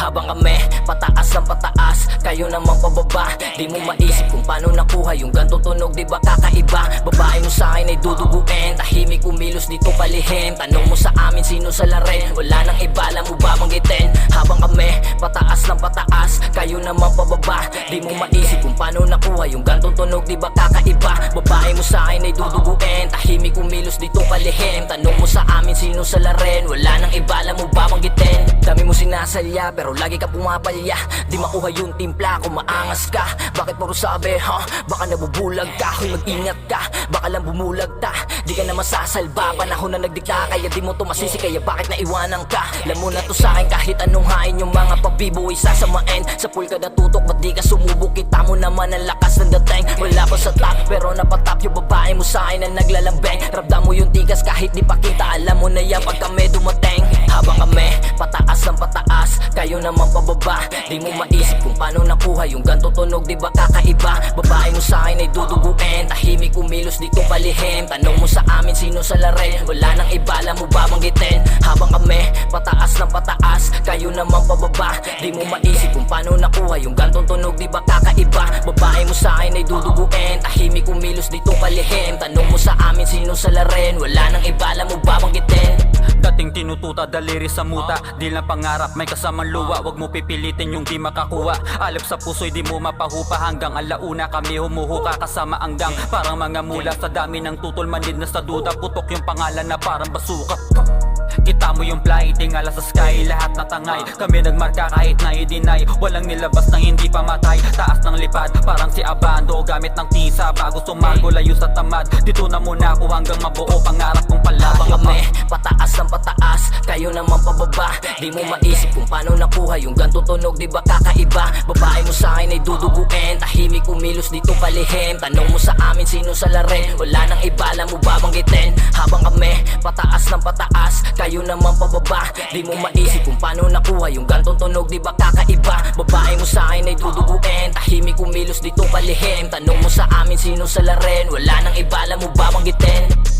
Habang kami pataas ng pataas, kayo naman pababa. Di mo maisip kung paano nakuha yung gantong tunog, di ba kakaiba? Babae mo sa akin ay duduguin, tahimik kumilos dito palihim. Tanong mo sa amin sino sa larin, wala nang iba, alam mo ba banggitin? Habang kami pataas ng pataas, kayo naman pababa. Di mo maisip kung paano nakuha yung gantong tunog, di ba kakaiba? Babae mo sa akin ay duduguin, tahimik kumilos dito palihim. Tanong mo sa amin sino sa larin, wala nang iba, alam mo ba banggitin? Dami mo sinasalya pero lagi ka pumapalya, di makuha yung timpla kung maangas ka. Bakit puro sabi ha? Baka nabubulag ka, huy mag-ingat ka, baka lang bumulag ta. Di ka na masasalba, panahon na nagdikta, kaya di mo to masisi, kaya bakit naiwanan ka? Alam mo na to sa akin kahit anong hain, yung mga pabibo ay sasamain. Sa pool ka natutok, ba't di ka sumubok? Kita mo naman ang lakas ng dating, wala pa sa top pero napatap yung babae mo sa akin na naglalambeng. Ramdam mo yung tigas kahit di pa kita, alam mo na yan pag kami dumating. Habang kami pataas ng pataas, kayo naman pababa. Di mo maisip kung paano nakuha yung gantong tunog, di ba kakaiba? Babae mo sa akin ay duduguin, tahimik kumilos dito palihim. Tanong mo sa amin sino sa larin, wala nang iba, alam mo ba banggitin? Habang kami pataas ng pataas, kayo naman pababa. Di mo maisip kung paano nakuha yung gantong tunog, di ba kakaiba? Babae mo sa akin ay duduguin, tahimik kumilos dito palihim. Tanong mo sa amin sino sa larin, wala nang iba, alam mo ba banggitin? Dating tinututa, daliri sa muta, di lang pangarap, may kasamang luwa. Wag mo pipilitin yung di makakuha. Alip sa puso'y di mo mapahupa, hanggang alauna kami humuhuka kasama anggang. Parang mga mula sa dami ng tutol, manid na sa duda, putok yung pangalan na parang basuka. Kita mo yung fly, tingala sa sky, lahat natangay. Kami nagmarka kahit na i-deny, walang nilabas nang hindi pamatay. Taas ng lipad, parang si Abando, gamit ng tisa bago sumago, layo sa tamad. Dito na muna ako hanggang mabuo, pangarap kong pala. Habang kami pataas ng pataas, kayo naman pababa. Di mo maisip kung paano nakuha yung gantong tunog, di ba kakaiba? Babae mo sa akin ay duduguin, tahimik kumilos dito palihim. Tanong mo sa amin sino sa larin, wala nang iba, alam mo ba banggitin? Habang kami pataas ng pataas, kayo naman pababa. Di mo maisip kung paano nakuha yung gantong tunog, di ba kakaiba? Babae mo sa akin ay duduguin, tahimik kumilos dito palihim. Tanong mo sa amin sino sa larin, wala nang iba, alam mo ba banggitin?